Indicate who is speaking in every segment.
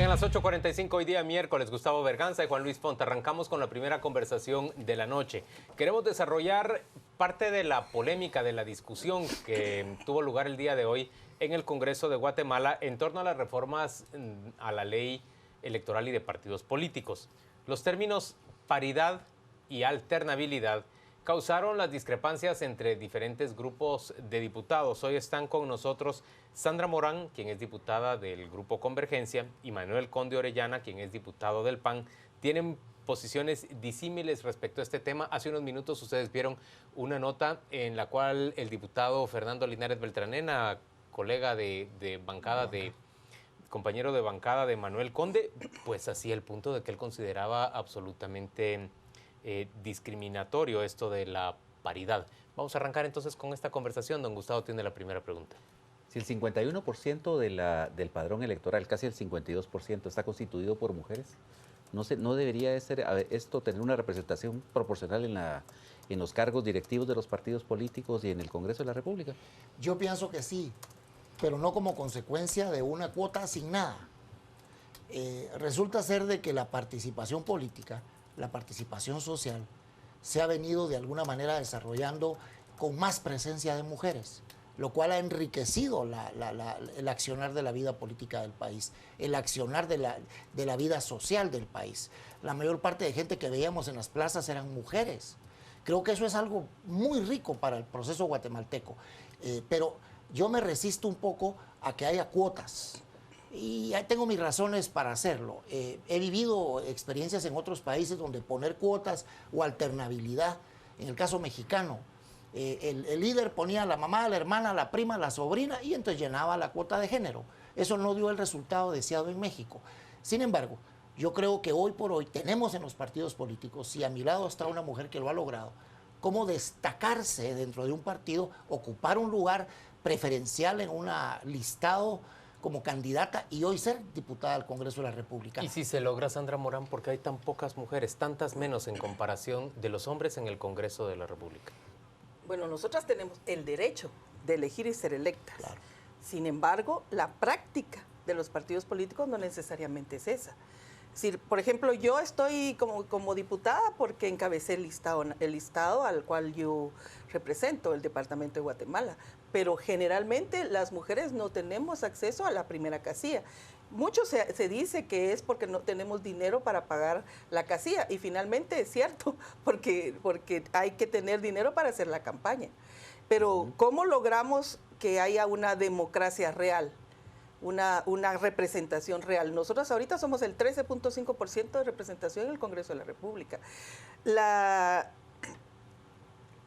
Speaker 1: En las 8:45 hoy día miércoles, Gustavo Berganza y Juan Luis Ponte. Arrancamos con la primera conversación de la noche. Queremos desarrollar parte de la polémica, de la discusión que tuvo lugar el día de hoy en el Congreso de Guatemala en torno a las reformas a la ley electoral y de partidos políticos. Los términos paridad y alternabilidad causaron las discrepancias entre diferentes grupos de diputados. Hoy están con nosotros Sandra Morán, quien es diputada del Grupo Convergencia, y Manuel Conde Orellana, quien es diputado del PAN. Tienen posiciones disímiles respecto a este tema. Hace unos minutos ustedes vieron una nota en la cual el diputado Fernando Linares Beltranena, colega de bancada compañero de bancada de Manuel Conde, pues hacía el punto de que él consideraba absolutamente discriminatorio esto de la paridad. Vamos a arrancar entonces con esta conversación. Don Gustavo tiene la primera pregunta.
Speaker 2: Si el 51% del padrón electoral, casi el 52%, está constituido por mujeres, ¿no debería de ser esto tener una representación proporcional en los cargos directivos de los partidos políticos y en el Congreso de la República?
Speaker 3: Yo pienso que sí, pero no como consecuencia de una cuota asignada. Resulta ser de que la participación política, la participación social, se ha venido de alguna manera desarrollando con más presencia de mujeres, lo cual ha enriquecido el accionar de la vida política del país, el accionar de la vida social del país. La mayor parte de gente que veíamos en las plazas eran mujeres. Creo que eso es algo muy rico para el proceso guatemalteco, pero yo me resisto un poco a que haya cuotas. Y tengo mis razones para hacerlo. He vivido experiencias en otros países donde poner cuotas o alternabilidad, en el caso mexicano, el líder ponía a la mamá, a la hermana, a la prima, a la sobrina y entonces llenaba la cuota de género. Eso no dio el resultado deseado en México. Sin embargo, yo creo que hoy por hoy tenemos en los partidos políticos, y a mi lado está una mujer que lo ha logrado, cómo destacarse dentro de un partido, ocupar un lugar preferencial en un listado como candidata y hoy ser diputada al Congreso de la República.
Speaker 1: ¿Y si se logra, Sandra Morán, porque hay tan pocas mujeres, tantas menos en comparación de los hombres en el Congreso de la República?
Speaker 4: Bueno, nosotras tenemos el derecho de elegir y ser electas.
Speaker 3: Claro.
Speaker 4: Sin embargo, la práctica de los partidos políticos no necesariamente es esa. Si, por ejemplo, yo estoy como diputada porque encabecé el listado al cual yo represento, el departamento de Guatemala, pero generalmente las mujeres no tenemos acceso a la primera casilla. Mucho se dice que es porque no tenemos dinero para pagar la casilla, y finalmente es cierto, porque hay que tener dinero para hacer la campaña. Pero ¿cómo logramos que haya una democracia real? Una representación real. Nosotros ahorita somos el 13.5% de representación en el Congreso de la República.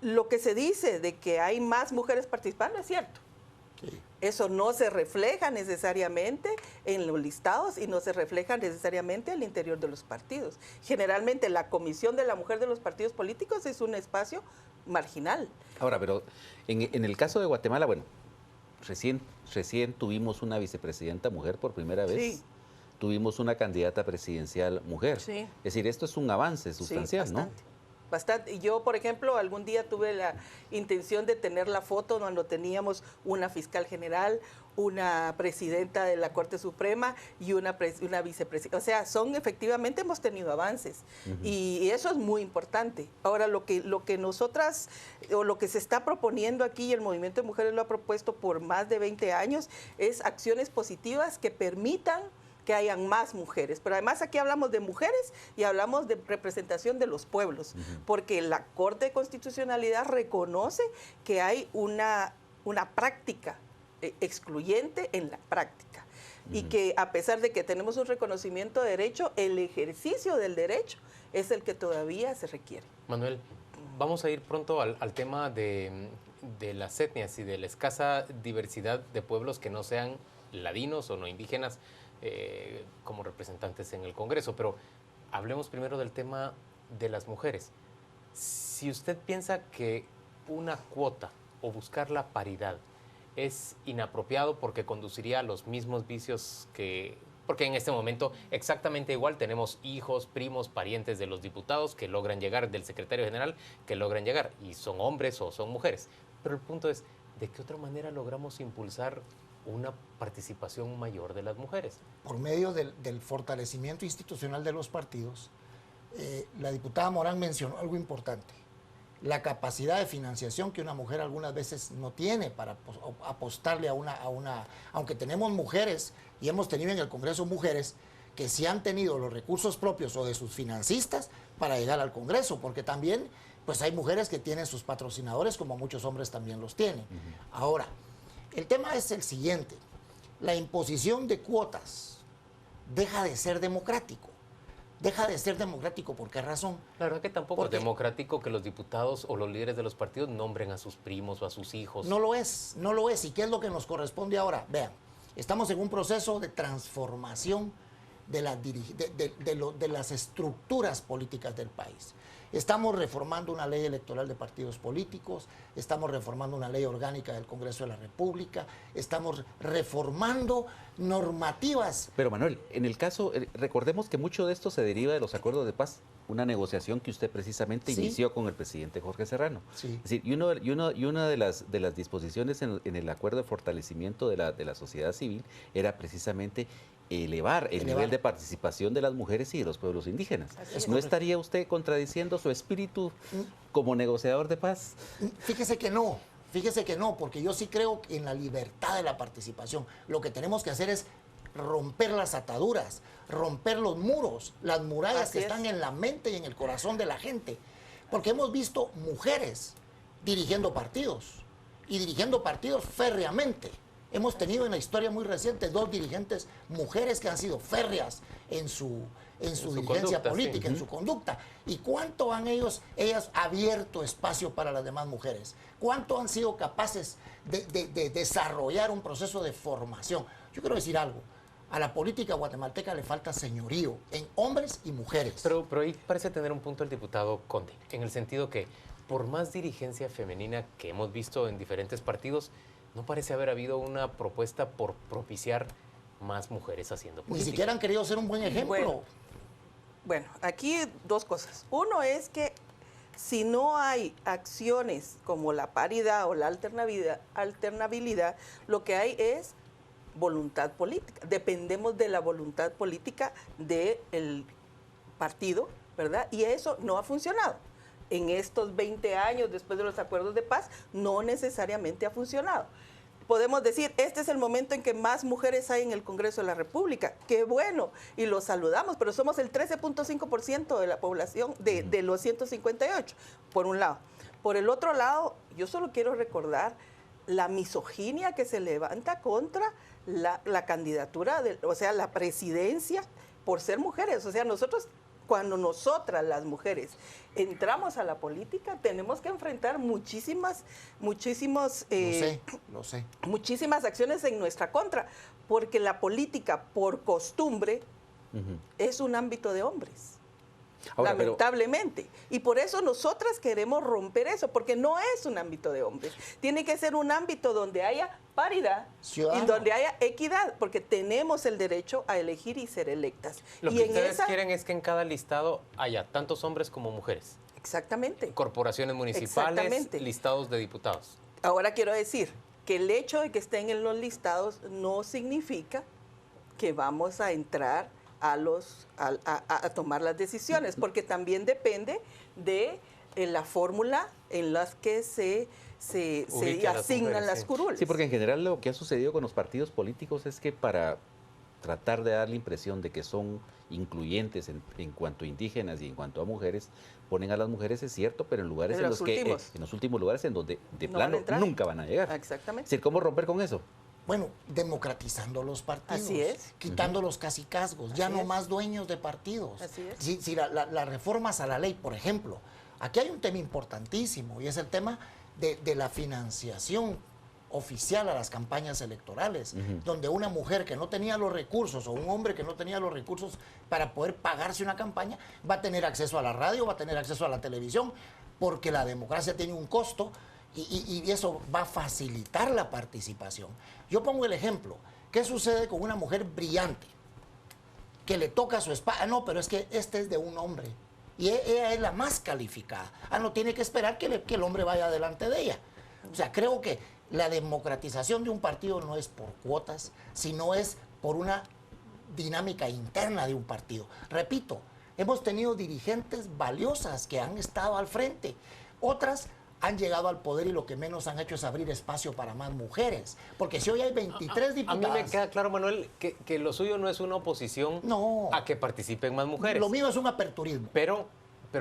Speaker 4: Lo que se dice de que hay más mujeres participando es cierto. Sí. Eso no se refleja necesariamente en los listados y no se refleja necesariamente al interior de los partidos. Generalmente la Comisión de la Mujer de los partidos políticos es un espacio marginal.
Speaker 2: Ahora, pero en el caso de Guatemala, bueno, Recién tuvimos una vicepresidenta mujer por primera vez. Sí. Tuvimos una candidata presidencial mujer. Sí. Es decir, esto es un avance sustancial,
Speaker 4: sí,
Speaker 2: bastante,
Speaker 4: ¿no? Bastante. Yo, por ejemplo, algún día tuve la intención de tener la foto cuando teníamos una fiscal general, una presidenta de la Corte Suprema y una vicepresidenta. O sea, efectivamente hemos tenido avances y eso es muy importante. Ahora, lo que nosotras, o lo que se está proponiendo aquí, y el Movimiento de Mujeres lo ha propuesto por más de 20 años, es acciones positivas que permitan que hayan más mujeres. Pero además aquí hablamos de mujeres y hablamos de representación de los pueblos, porque la Corte de Constitucionalidad reconoce que hay una práctica excluyente en la práctica y que a pesar de que tenemos un reconocimiento de derecho, el ejercicio del derecho es el que todavía se requiere.
Speaker 1: Manuel, vamos a ir pronto al tema de las etnias y de la escasa diversidad de pueblos que no sean ladinos o no indígenas como representantes en el Congreso, pero hablemos primero del tema de las mujeres. Si usted piensa que una cuota o buscar la paridad es inapropiado porque conduciría a los mismos vicios porque en este momento exactamente igual tenemos hijos, primos, parientes de los diputados que logran llegar, del secretario general que logran llegar, y son hombres o son mujeres. Pero el punto es, ¿de qué otra manera logramos impulsar una participación mayor de las mujeres?
Speaker 3: Por medio del fortalecimiento institucional de los partidos, la diputada Morán mencionó algo importante: la capacidad de financiación que una mujer algunas veces no tiene para apostarle a una, aunque tenemos mujeres y hemos tenido en el Congreso mujeres que sí han tenido los recursos propios o de sus financistas para llegar al Congreso, porque también pues hay mujeres que tienen sus patrocinadores, como muchos hombres también los tienen. Ahora, el tema es el siguiente: la imposición de cuotas deja de ser democrático. Deja de ser democrático, ¿por qué razón?
Speaker 1: La verdad que tampoco es democrático que los diputados o los líderes de los partidos nombren a sus primos o a sus hijos.
Speaker 3: No lo es, no lo es. ¿Y qué es lo que nos corresponde ahora? Vean, estamos en un proceso de transformación de las estructuras políticas del país. Estamos reformando una ley electoral de partidos políticos, estamos reformando una ley orgánica del Congreso de la República, estamos reformando normativas.
Speaker 2: Pero Manuel, en el caso, recordemos que mucho de esto se deriva de los acuerdos de paz, una negociación que usted precisamente inició con el presidente Jorge Serrano.
Speaker 3: Sí.
Speaker 2: Es decir, y una de las disposiciones en el acuerdo de fortalecimiento de la sociedad civil era precisamente elevar el nivel de participación de las mujeres y de los pueblos indígenas. ¿No estaría usted contradiciendo su espíritu como negociador de paz?
Speaker 3: Fíjese que no, porque yo sí creo en la libertad de la participación. Lo que tenemos que hacer es romper las ataduras, romper los muros, las murallas que están en la mente y en el corazón de la gente. Porque hemos visto mujeres dirigiendo partidos, y dirigiendo partidos férreamente. Hemos tenido en la historia muy reciente 2 dirigentes mujeres que han sido férreas en su dirigencia política, en su conducta. ¿Y cuánto han ellas abierto espacio para las demás mujeres? ¿Cuánto han sido capaces de desarrollar un proceso de formación? Yo quiero decir algo: a la política guatemalteca le falta señorío en hombres y mujeres.
Speaker 1: Pero ahí parece tener un punto el diputado Conde, en el sentido que por más dirigencia femenina que hemos visto en diferentes partidos, no parece haber habido una propuesta por propiciar más mujeres haciendo política.
Speaker 3: Ni siquiera han querido ser un buen ejemplo.
Speaker 4: Bueno, aquí 2 cosas. Uno es que si no hay acciones como la paridad o la alternabilidad, lo que hay es voluntad política. Dependemos de la voluntad política del partido, ¿verdad? Y eso no ha funcionado. En estos 20 años después de los acuerdos de paz, no necesariamente ha funcionado. Podemos decir, este es el momento en que más mujeres hay en el Congreso de la República. ¡Qué bueno! Y lo saludamos, pero somos el 13.5% de la población de los 158, por un lado. Por el otro lado, yo solo quiero recordar la misoginia que se levanta contra la candidatura, o sea, la presidencia por ser mujeres. O sea, cuando nosotras las mujeres entramos a la política, tenemos que enfrentar muchísimas acciones en nuestra contra, porque la política por costumbre es un ámbito de hombres. Ahora, lamentablemente. Y por eso nosotras queremos romper eso, porque no es un ámbito de hombres. Tiene que ser un ámbito donde haya paridad y donde haya equidad, porque tenemos el derecho a elegir y ser electas.
Speaker 1: Lo que ustedes quieren es que en cada listado haya tantos hombres como mujeres.
Speaker 4: Exactamente.
Speaker 1: Corporaciones municipales, listados de diputados.
Speaker 4: Ahora quiero decir que el hecho de que estén en los listados no significa que vamos a entrar a tomar las decisiones, porque también depende de la fórmula en las que se asignan las curules.
Speaker 2: Sí, porque en general lo que ha sucedido con los partidos políticos es que para tratar de dar la impresión de que son incluyentes en cuanto a indígenas y en cuanto a mujeres, ponen a las mujeres, es cierto, pero en lugares en los últimos lugares en donde de plano nunca van a llegar.
Speaker 4: Exactamente.
Speaker 2: Es decir, ¿cómo romper con eso?
Speaker 3: Bueno, democratizando los partidos.
Speaker 4: Así es.
Speaker 3: Quitando los cacicazgos, ya no más dueños de partidos.
Speaker 4: Así es.
Speaker 3: Si las reformas a la ley, por ejemplo, aquí hay un tema importantísimo y es el tema de la financiación oficial a las campañas electorales, donde una mujer que no tenía los recursos o un hombre que no tenía los recursos para poder pagarse una campaña va a tener acceso a la radio, va a tener acceso a la televisión, porque la democracia tiene un costo. Y eso va a facilitar la participación. Yo pongo el ejemplo. ¿Qué sucede con una mujer brillante que le toca su espada? No, pero es que este es de un hombre y ella es la más calificada. No tiene que esperar que el hombre vaya delante de ella. O sea, creo que La democratización de un partido no es por cuotas, sino es por una dinámica interna de un partido. Repito, hemos tenido dirigentes valiosas que han estado al frente. Otras han llegado al poder y lo que menos han hecho es abrir espacio para más mujeres. Porque si hoy hay 23 diputadas...
Speaker 1: A mí me queda claro, Manuel, que lo suyo no es una oposición a que participen más mujeres.
Speaker 3: Lo mío es un aperturismo.
Speaker 1: Pero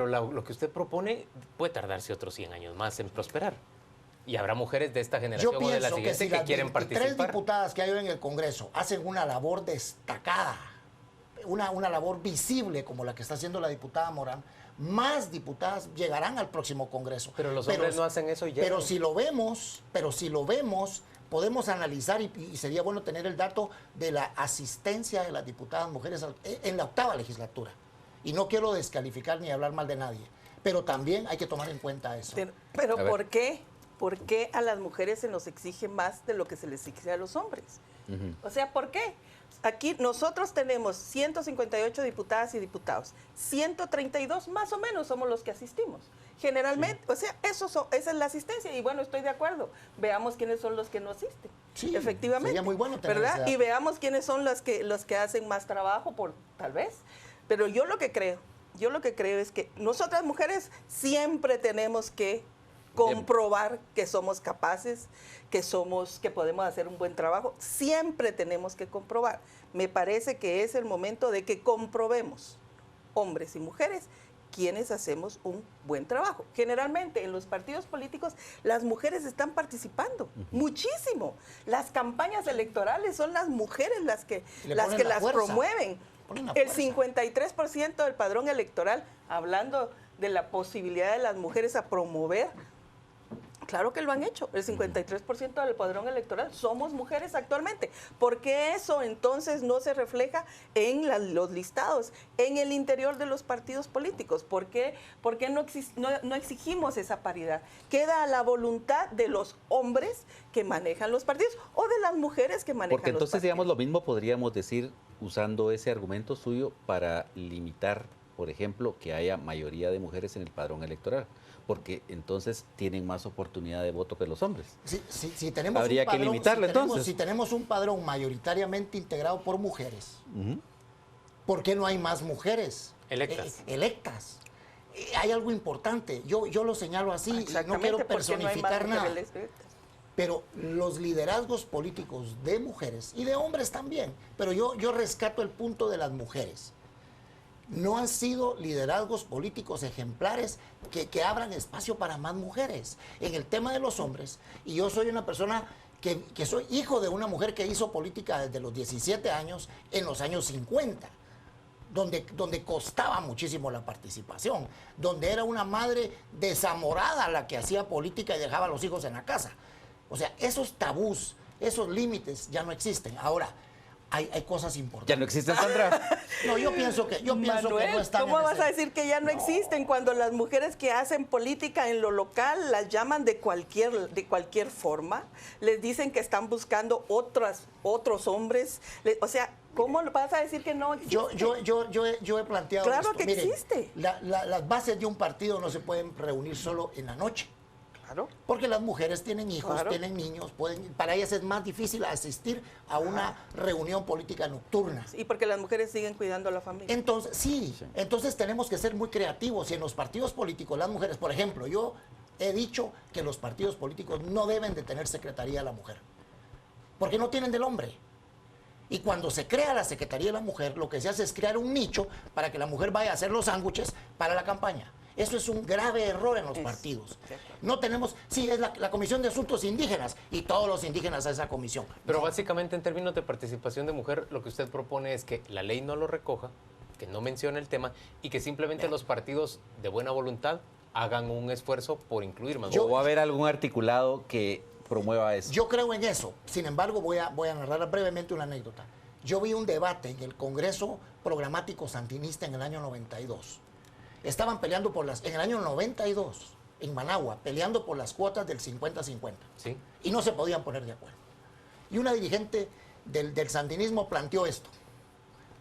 Speaker 1: lo que usted propone puede tardarse otros 100 años más en prosperar. Y habrá mujeres de esta generación o de la siguiente que quieren participar.
Speaker 3: Yo pienso que si las 23 diputadas que hay hoy en el Congreso hacen una labor destacada, una labor visible como la que está haciendo la diputada Morán, más diputadas llegarán al próximo Congreso.
Speaker 1: Pero los hombres no hacen eso y llegan.
Speaker 3: Pero si lo vemos, podemos analizar y sería bueno tener el dato de la asistencia de las diputadas mujeres en la 8ª legislatura. Y no quiero descalificar ni hablar mal de nadie, pero también hay que tomar en cuenta eso.
Speaker 4: Pero ¿por qué? ¿Por qué a las mujeres se nos exige más de lo que se les exige a los hombres? O sea, ¿por qué? Aquí nosotros tenemos 158 diputadas y diputados, 132 más o menos somos los que asistimos. Generalmente, o sea, esa es la asistencia y bueno, estoy de acuerdo. Veamos quiénes son los que no asisten.
Speaker 3: Sí,
Speaker 4: efectivamente.
Speaker 3: sería muy bueno tener
Speaker 4: ¿verdad?
Speaker 3: ese dato.
Speaker 4: Y veamos quiénes son los que hacen más trabajo, tal vez. Pero yo lo que creo es que nosotras mujeres siempre tenemos que comprobar que somos capaces, que podemos hacer un buen trabajo. Siempre tenemos que comprobar. Me parece que es el momento de que comprobemos, hombres y mujeres, quienes hacemos un buen trabajo. Generalmente en los partidos políticos las mujeres están participando muchísimo. Las campañas electorales son las mujeres las que las promueven. El 53% del padrón electoral, hablando de la posibilidad de las mujeres a promover. Claro que lo han hecho, el 53% del padrón electoral somos mujeres actualmente. ¿Por qué eso entonces no se refleja en los listados, en el interior de los partidos políticos? ¿Por qué no exigimos esa paridad? Queda a la voluntad de los hombres que manejan los partidos o de las mujeres que manejan los partidos.
Speaker 2: Porque entonces, digamos, lo mismo podríamos decir usando ese argumento suyo para limitar, por ejemplo, que haya mayoría de mujeres en el padrón electoral. Porque entonces tienen más oportunidad de voto que los hombres.
Speaker 3: Si tenemos
Speaker 2: Habría
Speaker 3: un padrón,
Speaker 2: que limitarlo entonces.
Speaker 3: Si tenemos un padrón mayoritariamente integrado por mujeres, ¿por qué no hay más mujeres electas? Hay algo importante, yo lo señalo así, no quiero personificar nada. Pero los liderazgos políticos de mujeres y de hombres también, pero yo rescato el punto de las mujeres. No han sido liderazgos políticos ejemplares que abran espacio para más mujeres. En el tema de los hombres, y yo soy una persona que soy hijo de una mujer que hizo política desde los 17 años, en los años 50, donde costaba muchísimo la participación, donde era una madre desamorada la que hacía política y dejaba a los hijos en la casa. O sea, esos tabús, esos límites ya no existen. Ahora, hay cosas importantes.
Speaker 2: ¿Ya no existen, Sandra?
Speaker 3: No, yo pienso que no están.
Speaker 4: ¿Cómo vas a decir que ya no existen cuando las mujeres que hacen política en lo local las llaman de cualquier forma? Les dicen que están buscando otros hombres. O sea, ¿cómo vas a decir que no existe?
Speaker 3: Yo he planteado
Speaker 4: claro
Speaker 3: esto.
Speaker 4: Que
Speaker 3: Miren,
Speaker 4: existe.
Speaker 3: Las bases de un partido no se pueden reunir solo en la noche.
Speaker 4: Claro.
Speaker 3: Porque las mujeres tienen hijos, tienen niños, para ellas es más difícil asistir a una reunión política nocturna.
Speaker 4: Y porque las mujeres siguen cuidando a la familia.
Speaker 3: Entonces tenemos que ser muy creativos. Y en los partidos políticos, las mujeres, por ejemplo, yo he dicho que los partidos políticos no deben de tener secretaría de la mujer, porque no tienen del hombre. Y cuando se crea la Secretaría de la Mujer, lo que se hace es crear un nicho para que la mujer vaya a hacer los sándwiches para la campaña. Eso es un grave error en los partidos. No tenemos, es la Comisión de Asuntos Indígenas y todos los indígenas a esa comisión.
Speaker 1: Pero básicamente en términos de participación de mujer, lo que usted propone es que la ley no lo recoja, que no mencione el tema y que simplemente los partidos de buena voluntad hagan un esfuerzo por incluir más mujeres.
Speaker 2: ¿O va a haber algún articulado que promueva eso?
Speaker 3: Yo creo en eso. Sin embargo, voy a narrar brevemente una anécdota. Yo vi un debate en el Congreso Programático Sandinista en el año 92. Estaban peleando en el año 92, en Managua, peleando por las cuotas del 50-50.
Speaker 1: Sí.
Speaker 3: Y no se podían poner de acuerdo. Y una dirigente del sandinismo planteó esto.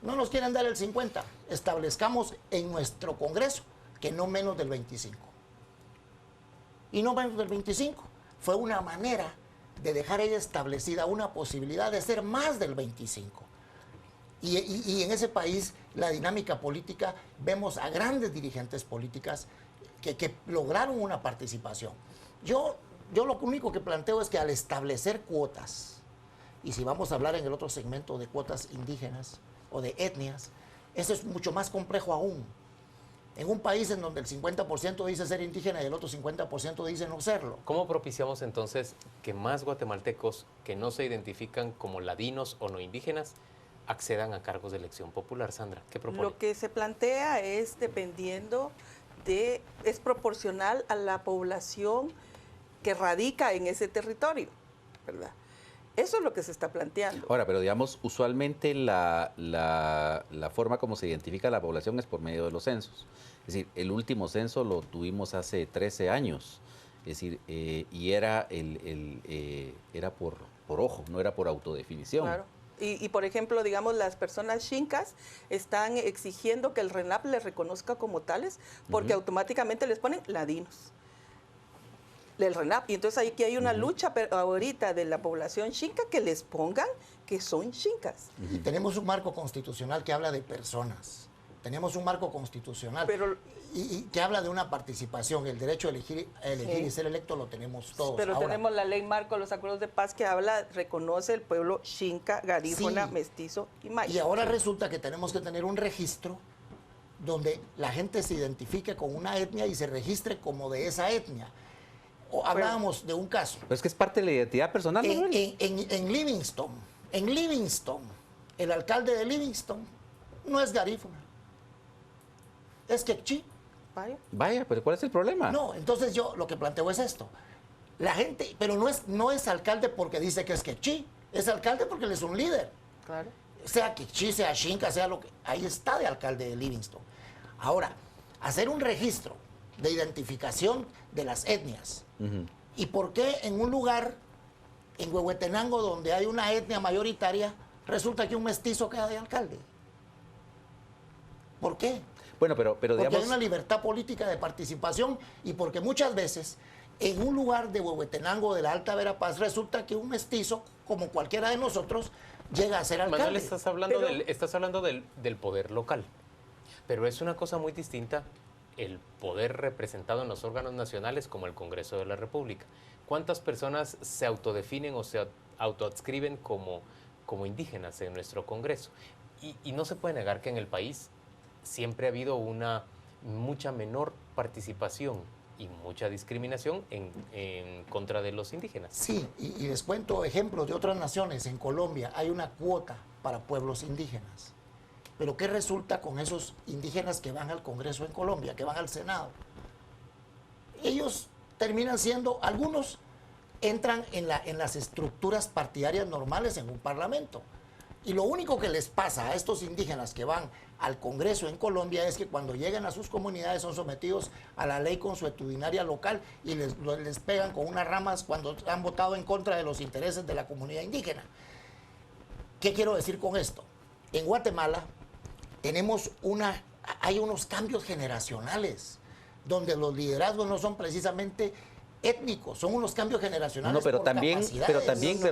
Speaker 3: No nos quieren dar el 50, establezcamos en nuestro Congreso que no menos del 25. Y no menos del 25. Fue una manera de dejar ella establecida una posibilidad de ser más del 25. Y en ese país, la dinámica política, vemos a grandes dirigentes políticas que lograron una participación. Yo lo único que planteo es que al establecer cuotas, y si vamos a hablar en el otro segmento de cuotas indígenas o de etnias, eso es mucho más complejo aún. En un país en donde el 50% dice ser indígena y el otro 50% dice no serlo.
Speaker 1: ¿Cómo propiciamos entonces que más guatemaltecos que no se identifican como ladinos o no indígenas accedan a cargos de elección popular, Sandra? ¿Qué propone?
Speaker 4: Lo que se plantea es es proporcional a la población que radica en ese territorio, ¿verdad? Eso es lo que se está planteando.
Speaker 2: Ahora, pero digamos, usualmente la forma como se identifica la población es por medio de los censos. Es decir, el último censo lo tuvimos hace 13 años. Es decir, y era por ojo, no era por autodefinición.
Speaker 4: Claro. Y, por ejemplo, digamos, las personas xincas están exigiendo que el RENAP les reconozca como tales porque automáticamente les ponen ladinos del RENAP. Y entonces aquí hay una lucha ahorita de la población xinca que les pongan que son xincas.
Speaker 3: Y tenemos un marco constitucional que habla de personas. Tenemos un marco constitucional y que habla de una participación. El derecho a elegir y ser electo lo tenemos todos.
Speaker 4: Pero
Speaker 3: ahora,
Speaker 4: tenemos la ley marco, los acuerdos de paz que reconoce el pueblo xinca, garífuna, mestizo y maya.
Speaker 3: Y ahora resulta que tenemos que tener un registro donde la gente se identifique con una etnia y se registre como de esa etnia. Hablábamos de un caso.
Speaker 2: Pero es que es parte de la identidad personal, ¿no?
Speaker 3: En Livingston, el alcalde de Livingston no es garífuna, es quechí.
Speaker 2: Vaya, pero ¿cuál es el problema?
Speaker 3: No, entonces yo lo que planteo es esto. La gente, pero no es alcalde porque dice que es quechí, es alcalde porque él es un líder.
Speaker 4: Claro.
Speaker 3: Sea quechí, sea xinca, sea lo que... Ahí está de alcalde de Livingston. Ahora, hacer un registro de identificación de las etnias. ¿Y por qué en un lugar, en Huehuetenango, donde hay una etnia mayoritaria, resulta que un mestizo queda de alcalde? ¿Por qué?
Speaker 2: Bueno, pero
Speaker 3: Porque
Speaker 2: digamos...
Speaker 3: hay una libertad política de participación y porque muchas veces en un lugar de Huehuetenango, de la Alta Verapaz, resulta que un mestizo, como cualquiera de nosotros, llega a ser alcalde.
Speaker 1: Manuel, estás hablando del poder local, pero es una cosa muy distinta el poder representado en los órganos nacionales como el Congreso de la República. ¿Cuántas personas se autodefinen o se autoadscriben como indígenas en nuestro Congreso? Y no se puede negar que en el país siempre ha habido una mucha menor participación y mucha discriminación en contra de los indígenas.
Speaker 3: Sí, y les cuento ejemplos de otras naciones. En Colombia hay una cuota para pueblos indígenas. Pero ¿qué resulta con esos indígenas que van al Congreso en Colombia, que van al Senado? Ellos terminan siendo, algunos entran en las estructuras partidarias normales en un parlamento. Y lo único que les pasa a estos indígenas que van al Congreso en Colombia es que cuando llegan a sus comunidades son sometidos a la ley consuetudinaria local y les pegan con unas ramas cuando han votado en contra de los intereses de la comunidad indígena. ¿Qué quiero decir con esto? En Guatemala hay unos cambios generacionales donde los liderazgos no son precisamente étnicos, son unos cambios generacionales.
Speaker 2: No, pero
Speaker 3: por
Speaker 2: también,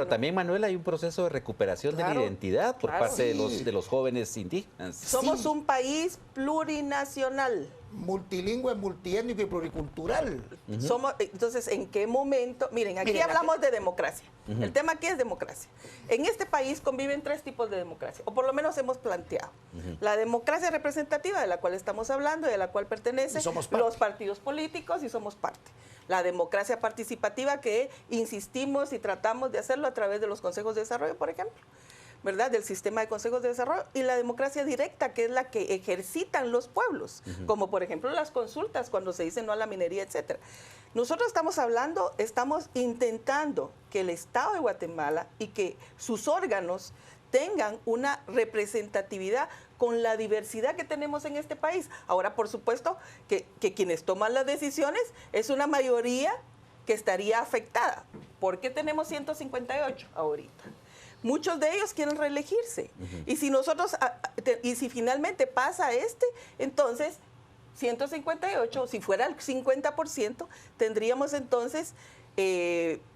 Speaker 2: también, Manuel, hay un proceso de recuperación de la identidad por parte de los jóvenes indígenas.
Speaker 4: Somos un país plurinacional.
Speaker 3: Multilingüe, multiétnico y pluricultural.
Speaker 4: Entonces, ¿en qué momento? Miren, aquí hablamos de democracia. El tema aquí es democracia. En este país conviven 3 tipos de democracia, o por lo menos hemos planteado. La democracia representativa, de la cual estamos hablando y de la cual pertenecen los partidos políticos y somos parte. La democracia participativa, que insistimos y tratamos de hacerlo a través de los consejos de desarrollo, por ejemplo, ¿verdad? Del sistema de consejos de desarrollo, y la democracia directa, que es la que ejercitan los pueblos, como por ejemplo las consultas cuando se dice no a la minería, etcétera. Nosotros estamos intentando que el Estado de Guatemala y que sus órganos tengan una representatividad con la diversidad que tenemos en este país. Ahora, por supuesto, que quienes toman las decisiones es una mayoría que estaría afectada. ¿Por qué tenemos 158 ahorita? Muchos de ellos quieren reelegirse. Y si finalmente pasa entonces 158, si fuera el 50%, tendríamos entonces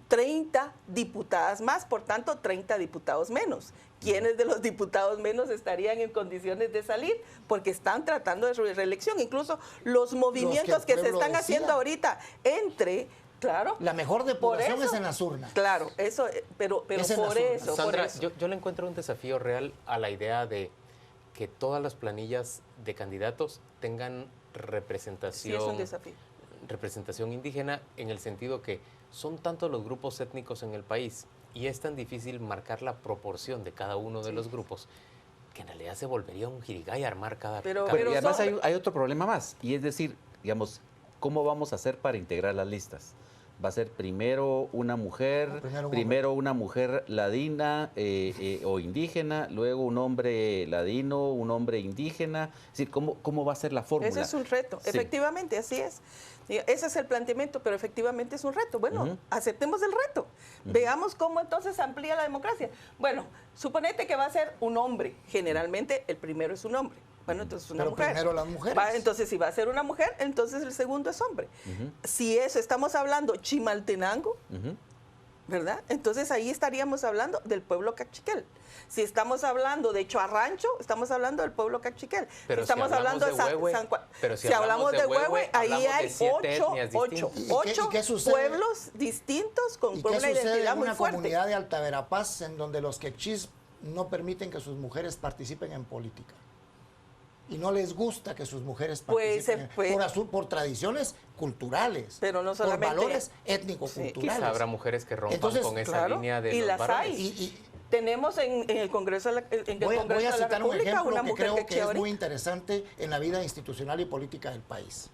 Speaker 4: 30 diputadas más, por tanto 30 diputados menos. ¿Quiénes de los diputados menos estarían en condiciones de salir? Porque están tratando de reelección. Incluso los movimientos que se están haciendo ahorita entre... Claro.
Speaker 3: La mejor depuración es en las urnas.
Speaker 4: Claro, eso, pero por eso.
Speaker 1: Sandra,
Speaker 4: por eso.
Speaker 1: yo le encuentro un desafío real a la idea de que todas las planillas de candidatos tengan representación,
Speaker 4: Sí, es un desafío.
Speaker 1: representación indígena, en el sentido que son tantos los grupos étnicos en el país y es tan difícil marcar la proporción de cada uno de los grupos que en realidad se volvería un jirigay armar cada...
Speaker 4: Pero
Speaker 2: Bueno, y además
Speaker 4: son-
Speaker 2: hay otro problema más, y es decir, digamos, ¿cómo vamos a hacer para integrar las listas? ¿Va a ser primero una mujer,
Speaker 3: No,
Speaker 2: primero una mujer ladina o indígena, luego un hombre ladino, un hombre indígena? Es decir, ¿cómo va a ser la fórmula?
Speaker 4: Ese es un reto,
Speaker 2: Sí.
Speaker 4: efectivamente, así es. Ese es el planteamiento, pero efectivamente es un reto. Bueno, aceptemos el reto. Veamos cómo entonces se amplía la democracia. Bueno, suponete que va a ser un hombre. Generalmente el primero es un hombre. Bueno, entonces una
Speaker 3: Pero
Speaker 4: mujer.
Speaker 3: primero las mujeres.
Speaker 4: Entonces, si va a ser una mujer, entonces el segundo es hombre. Si eso estamos hablando Chimaltenango, ¿verdad? Entonces ahí estaríamos hablando del pueblo cachiquel. Si estamos hablando de Choarrancho, estamos hablando del pueblo cachiquel.
Speaker 1: Pero
Speaker 4: Si estamos
Speaker 1: si hablamos
Speaker 4: hablando
Speaker 1: de
Speaker 4: de
Speaker 1: Huehue,
Speaker 4: San Juan.
Speaker 1: pero si
Speaker 4: Si hablamos de
Speaker 1: Huehue,
Speaker 4: Huehue, ahí
Speaker 1: hablamos de
Speaker 4: hay
Speaker 1: 7 etnias
Speaker 4: ocho
Speaker 1: distintas.
Speaker 3: ¿Y qué sucede?
Speaker 4: pueblos distintos con
Speaker 3: ¿Y
Speaker 4: una
Speaker 3: qué sucede
Speaker 4: identidad
Speaker 3: en
Speaker 4: muy
Speaker 3: una
Speaker 4: fuerte.
Speaker 3: comunidad de Alta Verapaz en donde los quechís no permiten que sus mujeres participen en política? Y no les gusta que sus mujeres
Speaker 4: Pues,
Speaker 3: participen por tradiciones culturales,
Speaker 4: Pero no solamente-
Speaker 3: por valores
Speaker 1: Quizá
Speaker 3: étnico-culturales.
Speaker 1: habrá mujeres que rompan
Speaker 3: Entonces,
Speaker 1: con esa
Speaker 4: claro,
Speaker 1: línea de
Speaker 4: y
Speaker 1: los
Speaker 4: las
Speaker 1: varones.
Speaker 4: hay.
Speaker 3: Y
Speaker 4: Tenemos en el Congreso de la, en el
Speaker 3: voy
Speaker 4: Congreso
Speaker 3: a
Speaker 4: de la
Speaker 3: citar un
Speaker 4: República
Speaker 3: ejemplo
Speaker 4: una
Speaker 3: que
Speaker 4: mujer
Speaker 3: creo que es
Speaker 4: ahorita.
Speaker 3: muy interesante en la vida institucional y política del país.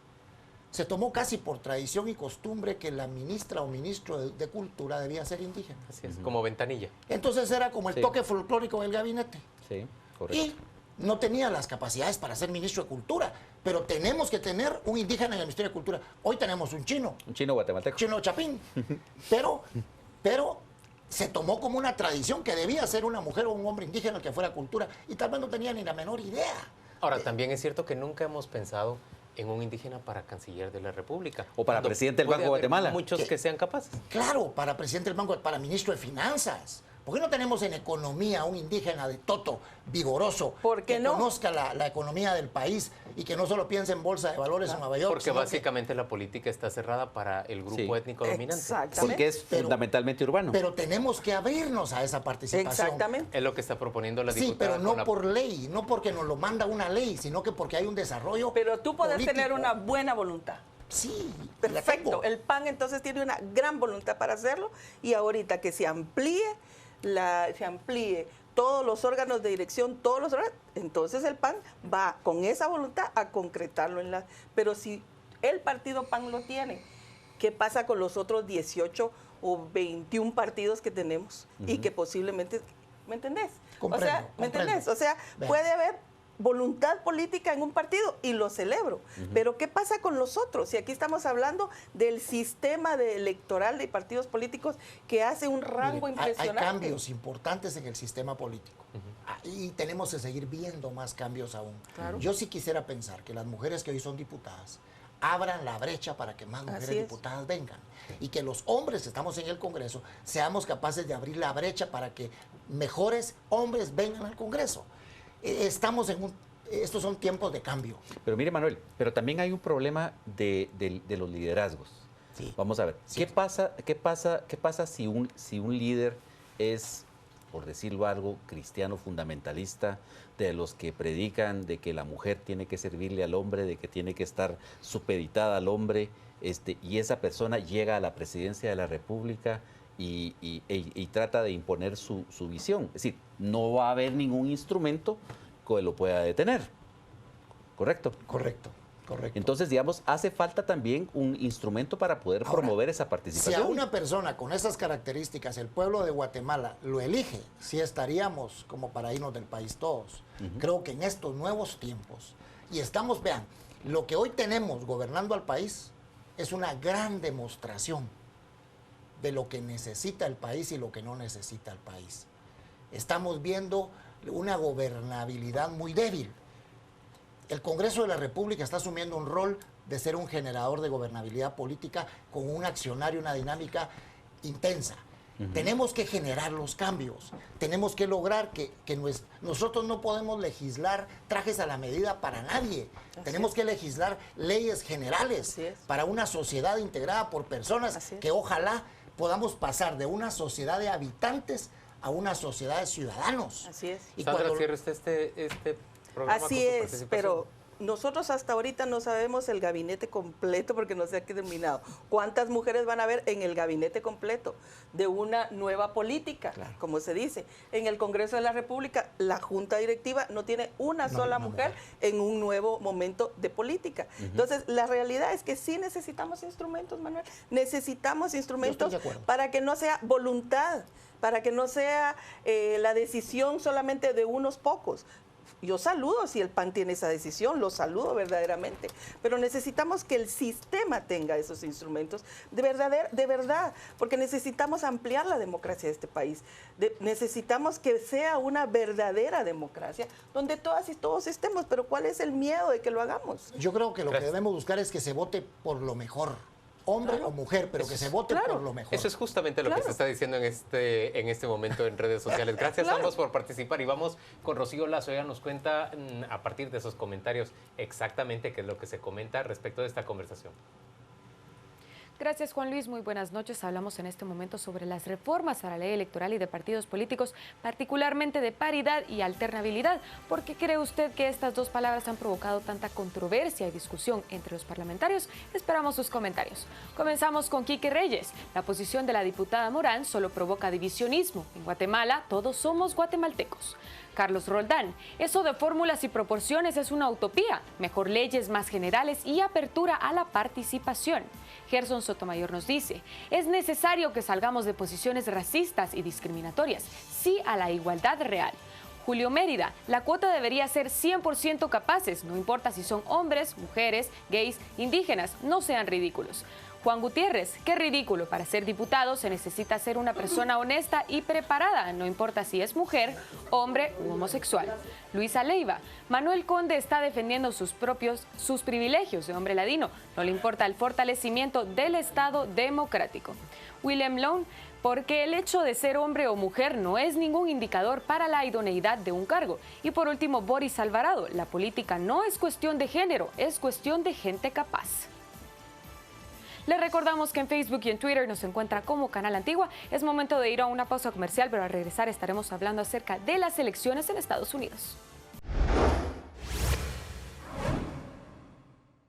Speaker 3: Se tomó casi por tradición y costumbre que la ministra o ministro de Cultura debía ser indígena.
Speaker 1: Así es, como ventanilla.
Speaker 3: Entonces era como el
Speaker 2: Sí.
Speaker 3: toque folclórico del gabinete.
Speaker 2: Sí, correcto.
Speaker 3: Y no tenía las capacidades para ser ministro de Cultura, pero tenemos que tener un indígena en el Ministerio de Cultura. Hoy tenemos un chino,
Speaker 2: Un chino guatemalteco.
Speaker 3: chino chapín, pero se tomó como una tradición que debía ser una mujer o un hombre indígena el que fuera cultura, y tal vez no tenía ni la menor idea.
Speaker 1: Ahora, también es cierto que nunca hemos pensado en un indígena para canciller de la República.
Speaker 2: O para
Speaker 1: Cuando
Speaker 2: presidente del
Speaker 1: puede
Speaker 2: Banco de
Speaker 1: haber
Speaker 2: Guatemala.
Speaker 1: Muchos que sean capaces.
Speaker 3: Claro, para presidente del banco, para ministro de Finanzas. ¿Por qué no tenemos en economía un indígena de toto, vigoroso,
Speaker 4: ¿Por qué
Speaker 3: que
Speaker 4: no?
Speaker 3: conozca la economía del país y que no solo piense en bolsa de valores en Nueva York?
Speaker 1: Porque
Speaker 3: sino que-
Speaker 1: básicamente la política está cerrada para el grupo
Speaker 2: Sí.
Speaker 1: étnico dominante.
Speaker 4: Exactamente.
Speaker 2: Porque es
Speaker 3: Pero-
Speaker 2: fundamentalmente urbano.
Speaker 3: Pero tenemos que abrirnos a esa participación.
Speaker 4: Exactamente.
Speaker 1: Es lo que está proponiendo la
Speaker 3: Sí,
Speaker 1: diputada.
Speaker 3: pero
Speaker 1: con
Speaker 3: no
Speaker 1: la-
Speaker 3: por ley, no porque nos lo manda una ley, sino que porque hay un desarrollo.
Speaker 4: Pero tú puedes
Speaker 3: político.
Speaker 4: tener una buena voluntad.
Speaker 3: Sí, la
Speaker 4: Perfecto.
Speaker 3: tengo.
Speaker 4: El PAN entonces tiene una gran voluntad para hacerlo y ahorita que se amplíe todos los órganos de dirección, todos los órganos, entonces el PAN va con esa voluntad a concretarlo en la. Pero si el partido PAN lo tiene, ¿qué pasa con los otros 18 o 21 partidos que tenemos y que posiblemente, ¿me entendés?
Speaker 3: Comprendo,
Speaker 4: o sea, ¿me
Speaker 3: comprendo.
Speaker 4: entendés? O sea,
Speaker 3: Vean.
Speaker 4: puede haber voluntad política en un partido y lo celebro. Pero ¿qué pasa con los otros? Si aquí estamos hablando del sistema electoral de partidos políticos que hace un rango
Speaker 3: Miren, hay
Speaker 4: impresionante.
Speaker 3: cambios importantes en el sistema político. Y tenemos que seguir viendo más cambios aún.
Speaker 4: Claro.
Speaker 3: Yo sí quisiera pensar que las mujeres que hoy son diputadas abran la brecha para que más mujeres
Speaker 4: Así es.
Speaker 3: diputadas vengan. Y que los hombres que estamos en el Congreso seamos capaces de abrir la brecha para que mejores hombres vengan al Congreso. Estos son tiempos de cambio.
Speaker 2: Pero mire, Manuel, pero también hay un problema de los liderazgos.
Speaker 3: Sí.
Speaker 2: Vamos a ver,
Speaker 3: Sí.
Speaker 2: ¿qué pasa si un líder es, por decirlo algo, cristiano fundamentalista, de los que predican de que la mujer tiene que servirle al hombre, de que tiene que estar supeditada al hombre, y esa persona llega a la presidencia de la República y trata de imponer su visión? Es decir, no va a haber ningún instrumento que lo pueda detener. ¿Correcto?
Speaker 3: Correcto.
Speaker 2: Entonces, digamos, hace falta también un instrumento para poder
Speaker 3: Ahora,
Speaker 2: promover esa
Speaker 3: Si a
Speaker 2: participación.
Speaker 3: una persona con esas características, el pueblo de Guatemala lo elige, sí estaríamos como para irnos del país todos. Creo que en estos nuevos tiempos, y estamos, vean, lo que hoy tenemos gobernando al país es una gran demostración de lo que necesita el país y lo que no necesita el país. Estamos viendo una gobernabilidad muy débil. El Congreso de la República está asumiendo un rol de ser un generador de gobernabilidad política con un accionario, una dinámica intensa. Tenemos que generar los cambios, tenemos que lograr que nosotros no podemos legislar trajes a la medida para nadie, tenemos que legislar leyes generales para una sociedad integrada por personas que ojalá podamos pasar de una sociedad de habitantes a una sociedad de ciudadanos.
Speaker 4: Así es.
Speaker 1: Y Sandra, cierra este programa.
Speaker 4: Así es, pero nosotros hasta ahorita no sabemos el gabinete completo porque no se ha terminado. ¿Cuántas mujeres van a haber en el gabinete completo de una nueva política, como se dice? En el Congreso de la República, la Junta Directiva no tiene una sola mujer en un nuevo momento de política. Entonces, la realidad es que sí necesitamos instrumentos, Manuel. Necesitamos instrumentos para que no sea voluntad, para que no sea la decisión solamente de unos pocos. Yo saludo si el PAN tiene esa decisión, lo saludo verdaderamente, pero necesitamos que el sistema tenga esos instrumentos de verdad, porque necesitamos ampliar la democracia de este país. Necesitamos que sea una verdadera democracia donde todas y todos estemos, pero ¿cuál es el miedo de que lo hagamos?
Speaker 3: Yo creo que lo que debemos buscar es que se vote por lo mejor. Hombre o mujer, pero que se vote por lo mejor.
Speaker 1: Eso es justamente lo que se está diciendo en este momento en redes sociales. Gracias a ambos por participar y vamos con Rocío Lazo. Ella nos cuenta a partir de esos comentarios exactamente qué es lo que se comenta respecto de esta conversación.
Speaker 5: Gracias, Juan Luis. Muy buenas noches. Hablamos en este momento sobre las reformas a la ley electoral y de partidos políticos, particularmente de paridad y alternabilidad. ¿Por qué cree usted que estas dos palabras han provocado tanta controversia y discusión entre los parlamentarios? Esperamos sus comentarios. Comenzamos con Quique Reyes. La posición de la diputada Morán solo provoca divisionismo. En Guatemala, todos somos guatemaltecos. Carlos Roldán, eso de fórmulas y proporciones es una utopía. Mejor leyes más generales y apertura a la participación. Gerson Sotomayor nos dice, es necesario que salgamos de posiciones racistas y discriminatorias, sí a la igualdad real. Julio Mérida, la cuota debería ser 100% capaces, no importa si son hombres, mujeres, gays, indígenas, no sean ridículos. Juan Gutiérrez, qué ridículo, para ser diputado se necesita ser una persona honesta y preparada, no importa si es mujer, hombre u homosexual. Luisa Leiva, Manuel Conde está defendiendo sus privilegios de hombre ladino, no le importa el fortalecimiento del Estado democrático. William Lone, porque el hecho de ser hombre o mujer no es ningún indicador para la idoneidad de un cargo. Y por último, Boris Alvarado, la política no es cuestión de género, es cuestión de gente capaz. Les recordamos que en Facebook y en Twitter nos encuentra como Canal Antigua. Es momento de ir a una pausa comercial, pero al regresar estaremos hablando acerca de las elecciones en Estados Unidos.